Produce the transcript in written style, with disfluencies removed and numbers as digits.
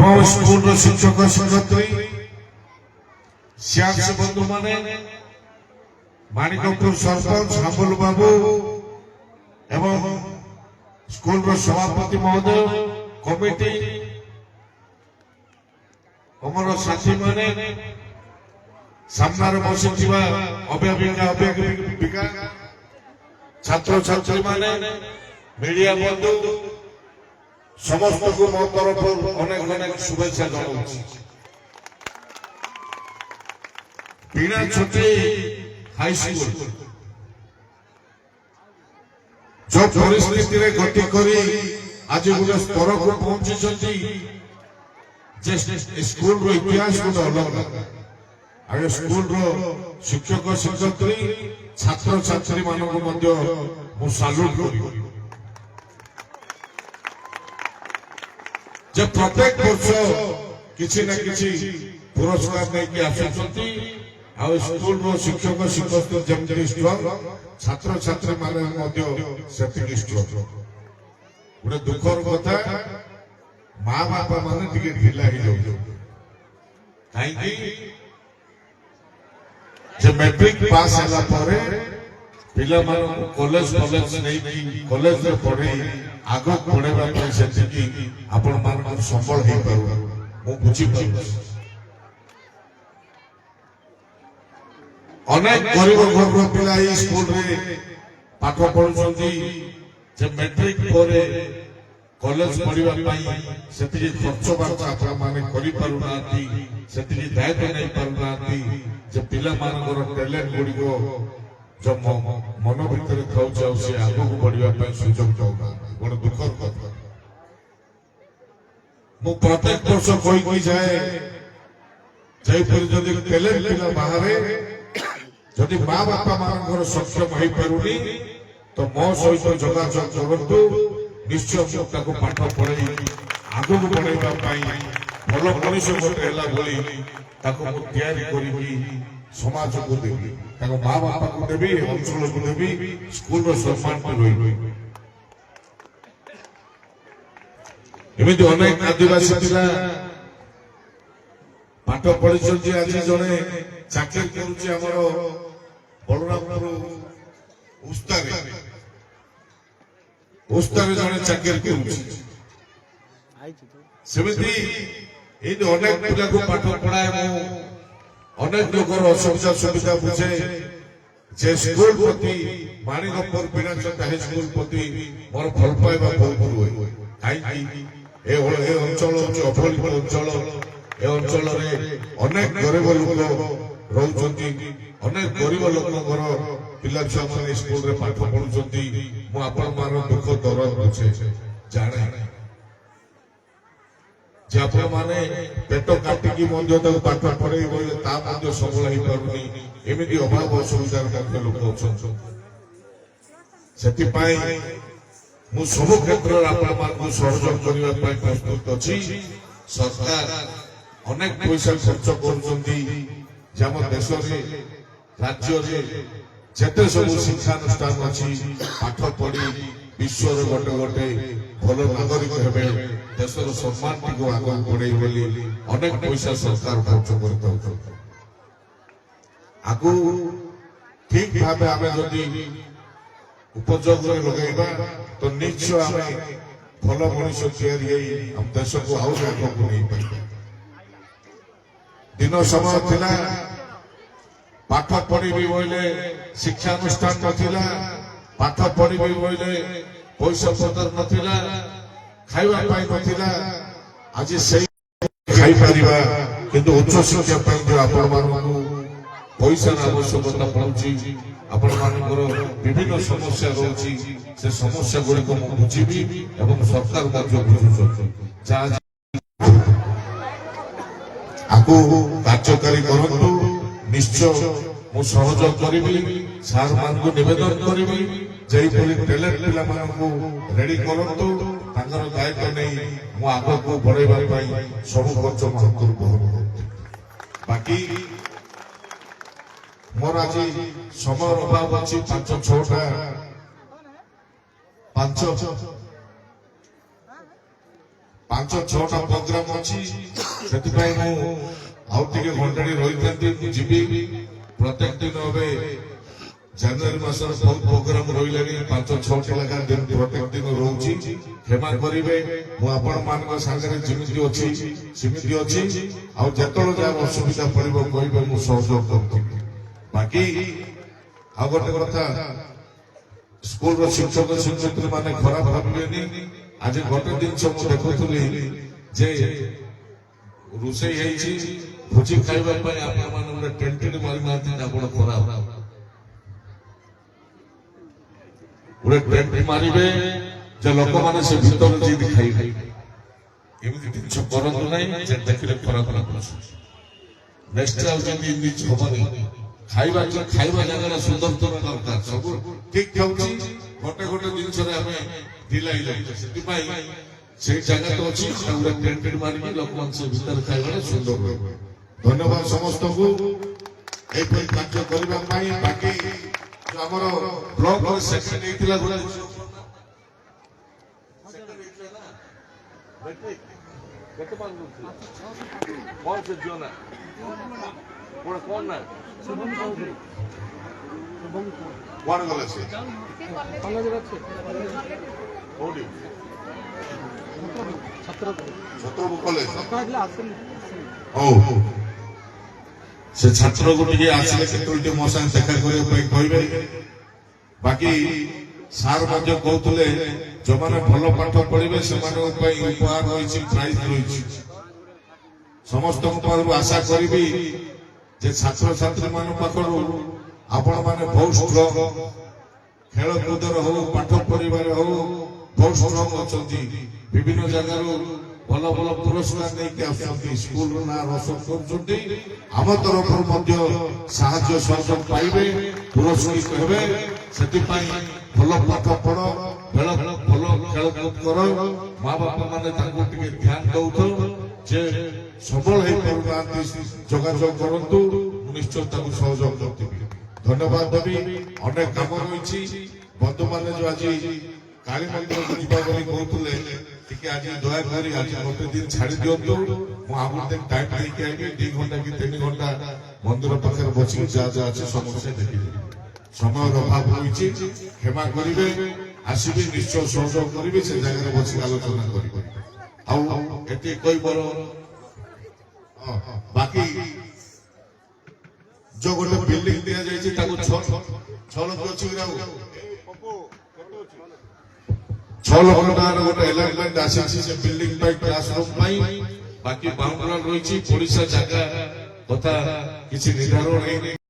एवं स्कूल शिक्षक शिक्षयित्री सियासी बंधु माने माणिकपुर सरपंच हामुल बाबू एवं स्कूल सभापति महोदय कमिटी अमर साथी माने सामने बसी अभिभाविका अभिभाविका छात्र छात्री माने मीडिया बंधु समस्त को मो तरफ अनेक अनेक शुभेच्छा जनाऊँ। बीणा छोटे हाई स्कूल जो परिस्थिति रे गति करी आज गोटे स्तर को पहुंची स्कूल रो इतिहास गोटे अलग आगे स्कूल रो शिक्षक शिक्षयित्री छात्र छात्री मानक मध्य मु साल्यूट करी जब प्रत्येक वर्ष किसी न किसी पुरस्कार नहीं आसुंती आ स्कूल रो शिक्षक शिक्षयित्री जमती स्ट्रंग छात्र छात्री मानक सेतिक स्ट्रंग गोटे दुखर कथा माँ बापा माने टिके ढिला ही जाऊ कहीं जब मैट्रिक पास होला परे पिला मानक कॉलेज नहीं कॉलेज में पढ़े आग पढ़ेबा पई सेतिकी आपण मानक संबल हे पारू मु बुझी पारू अनेक गरीब घर पिला स्कूल रे पाठ पढ़ुछंती जे मैट्रिक परे कॉलेज पढ़िबा पई सेतिकी खर्च बार्च आपण माने करि पारू नाती सेतिकी दायित्व नै पारू नाती जे पिला मानकर टैलेंट गुडी को जो मन भीतर खाऊ से आग को बढ़िया पई सुजोग जाऊना बड़ दुखर कथा मु प्रत्येक वर्ष कोई जाए जयपुर जदि टैलेंट पिला बाहर जदि माँ बापा मानकर सक्षम हो पारुनी तो मो सहित जोगाजोग करतु निश्चय ताको पाठ पढ़ाई आगु को बढ़ाइबा पई भल मनुष्य गोटे हैला बोली ताको मु तैयारी करी समाज को देवी ताको माँ बापा को देवी अंचल को देवी स्कूल रो सम्मान को रही एमिति अनेक आदिवासी पिला पाठ पढ़ी आज जड़े चाकरी करुचे आमर बलरामपुर उस्तारे जड़े चाकरी करुचे सेमिति अनेक पिला को पाठ पढ़ाए अनेक लोकर असुविधा सुविधा बुझे जे स्कूल प्रति माणिकपुर बीणाचंद हाई स्कूल प्रति मोर भल पाइबा बहुत हुए कहीं अंचल अफलित अंचल ए अंचल अनेक गरीब लोक रोचंती अनेक गरीब लोकर पिला छुआ मैंने स्कूल रे पाठ पढ़ुचंती मु आपण मारो दुख दर्द बुझे जाने जे आपण माने पेट काटिकी मध्य तक पाठ पढ़े बोले ता मध्य सबल ही पारुनी एमिति अभाव असुविधार मध्य लोक अछन सेति पाई मु सब क्षेत्र आपण मानकु सहयोग करिवा पाई प्रस्तुत अछि सरकार अनेक पैसा खर्च करुचंती जम देश रे राज्य रे जेते सब शिक्षानुष्ठान अछि पाठ पढ़ी विश्व रे गोटे गोटे भल नागरिक हेबे देशर सम्मान को आगे बढ़े बोली अनेक पैसा सरकार खर्च करता आगु ठीक भाव आम जदि उपयोग लगेगा तो निश्चय आम भल मनुष्य तैयारी हम देश को आउ आगକୁ नहीं पाइबा दिन समय थिला पाठ पढ़ी बोले शिक्षानुष्ठान नथिला पाठ पढ़ी बोले पैसा पतर नथिला खाइबा पाई नथिला आज से खाई परिबा किंतु उच्च शिक्षा पाई जो आपण मानकु पैसा आवश्यकता पड़ुची आपण मानकर विभिन्न समस्या रहउची से समस्या गुडी को बुझीबी एवं सरकार मध्य बुझुछथि जा आगु कार्यकारी करंतु निश्चय मु सहयोग करिबी सार मान को निवेदन करिबी जई परि टैलेंट पिला मान को रेडी करंतु तांगर दायित्व नै मु आगु को बढ़ाइबा पई सब खर्च महत्व बहन बाकी मोर आज समय अभाव अच्छी 5-6टा 5 5-6ଟା ପ୍ରୋଗ୍ରାମ ଅଛି ସେଥିପାଇଁ ମୁଁ ଆଉ ଟିକେ ଘଣ୍ଟାଟି ରହିଥାନ୍ତି ମୁଁ ଯିବି ପ୍ରତ୍ୟେକ ଦିନ ଏବେ ଜାନୁଆରୀ ମାସର ବହୁତ ପ୍ରୋଗ୍ରାମ ରହିଲାଣି 5-6ଟି ଲେଖା ଦିନ ପ୍ରତ୍ୟେକ ଦିନ ରହୁଛି କ୍ଷମା କରିବେ ମୁଁ ଆପଣମାନଙ୍କ ସାଙ୍ଗରେ ଯେମିତି ଅଛି ସେମିତି ଅଛି ଆଉ ଯେତେବେଳେ ଯାହାର ଅସୁବିଧା ପଡିବ କହିବେ ମୁଁ ସହଯୋଗ କରୁଥିବି ବାକି ଆଉ ଗୋଟେ କଥା ସ୍କୁଲର ଶିକ୍ଷକ ଶିକ୍ଷୟିତ୍ରୀ ମାନେ ଖରାପ ଭାବିବେନି ଆଜି ଗୋଟେ ଜିନିଷ ମୁଁ ଦେଖୁଥିଲି ଯେ ରୋଷେଇ ହେଇଛି ଭୋଜି ଖାଇବା ପାଇଁ ଆପଣମାନେ ଗୋଟେ ଟେଣ୍ଟେଡ୍ ମାରିନାହାନ୍ତି ଆପଣ ଖରାପ ଗୋଟେ ଟେଣ୍ଟ ମାରିବେ ଯେ ଲୋକମାନେ ସେ ଭିତରେ ଯାଇକି ଖାଇବେ ଏମିତି ଜିନିଷ କରନ୍ତୁ ନାହିଁ ଯେ ଦେଖିଲେ ଖରାପ ଲାଗୁଛି ନେକ୍ସଟ ଆଉ ଯେମିତି ଏମିତି ହବନି ଖାଇବା ଜାଗାରେ ସୁନ୍ଦର ଦରକାର ସବୁ ଠିକ ଥାଉଛି ଗୋଟେ ଗୋଟେ ଜିନିଷରେ ଆମେ ଢିଲାଇ ଯାଉଛେ ସେଥିପାଇଁ ସେଇ ଜାଗା ତ ଅଛି ଗୋଟେ ଟେଣ୍ଟେଡ୍ ମାରିକି ଲୋକମାନେ ସେ ଭିତରେ ଖାଇବାରେ ସୁନ୍ଦର ରହିବ ଧନ୍ୟବାଦ ସମସ୍ତଙ୍କୁ ଏଇପରି କାର୍ଯ୍ୟ କରିବା ପାଇଁ ବାକି ଆମର ବ୍ଲକ ସେକ୍ରେଟାରୀ ହେଇଥିଲା ଗୋଟେ କଣ ଗଲେ ସେ ଛତ୍ରପୁର କଲେଜ ହଉ ସେ ଛାତ୍ରକୁ ଟିକେ ଆସିଲେ କେତେବେଳେ ଟିକେ ମୋ ସାଙ୍ଗେ ଦେଖା କରିବା ପାଇଁ କହିବେ ବାକି ସାର୍ ମଧ୍ୟ କହୁଥିଲେ ଯୋଉମାନେ ଭଲ ପାଠ ପଢିବେ ସେମାନଙ୍କ ପାଇଁ ଉପହାର ରହିଛି ପ୍ରାଇଜ ରହିଛି ସମସ୍ତଙ୍କ ପାଖରୁ ଆଶା କରିବି ଯେ ଛାତ୍ରଛାତ୍ରୀ ମାନଙ୍କ ପାଖରୁ ଆପଣମାନେ ବହୁତ ଷ୍ଟ୍ରଙ୍ଗ ଖେଳକୁଦରେ ହଉ ପାଠ ପଢିବାରେ ହଉ ବହୁତ ଷ୍ଟ୍ରଙ୍ଗ ଅଛନ୍ତି ବିଭିନ୍ନ ଜାଗାରୁ ଭଲ ଭଲ ପୁରସ୍କାର ନେଇକି ଆସୁଛନ୍ତି ସ୍କୁଲର ନାଁ ରୋଶନ କରୁଛନ୍ତି ଆମ ତରଫରୁ ମଧ୍ୟ ସାହାଯ୍ୟ ସହଯୋଗ ପାଇବେ ପୁରସ୍କୃତ ହେବେ ସେଥିପାଇଁ ଭଲ ପାଠ ପଢ ଭଲ ଖେଳକୁଦ କର ମା ବାପା ମାନେ ତାଙ୍କୁ ଟିକେ ଧ୍ୟାନ ଦଉଥାଉ ଯେ ସବଳ ହେଇପାରୁନାହାନ୍ତି ଯୋଗାଯୋଗ କରନ୍ତୁ ନିଶ୍ଚୟ ତାଙ୍କୁ ସହଯୋଗ କରୁଥିବି ଧନ୍ୟବାଦ ଦେବି ଅନେକ କାମ ରହିଛି ବନ୍ଧୁମାନେ ଯୋଉ ଆଜି କାଳୀ ମନ୍ଦିରକୁ ଯିବା ବୋଲି କହୁଥିଲେ ଟିକେ ଆଜି ଦୟାକରି ଆଜି ଗୋଟେ ଦିନ ଛାଡି ଦିଅନ୍ତୁ ମୁଁ ଆଉ ଗୋଟେ ଟାଇମ ଦେଇକି ଆଇବି 2 ଘଣ୍ଟା କି 3 ଘଣ୍ଟା ମନ୍ଦିର ପାଖରେ ବସିକି ଯାହା ଯାହା ଅଛି ସମସ୍ତେ ଦେଖିଦେବି ସମୟର ଅଭାବ ରହିଛି କ୍ଷମା କରିବେ ଆସିବି ନିଶ୍ଚୟ ସହଯୋଗ କରିବି ସେ ଜାଗାରେ ବସି ଆଲୋଚନା କରିବି ଆଉ ଏଠି କହିବାର ବାକି जो गोटे बिल्डिंग दिया जाइए ताको 6 लक्ष अछि गिराउ 6 लक्ष टकार गोटे एलाइनमेंट आसी से बिल्डिंग पाई क्लासरूम पाई बाकी बाउंड्री रही ओडिशा जगह कथा किसी निर्धारण नहीं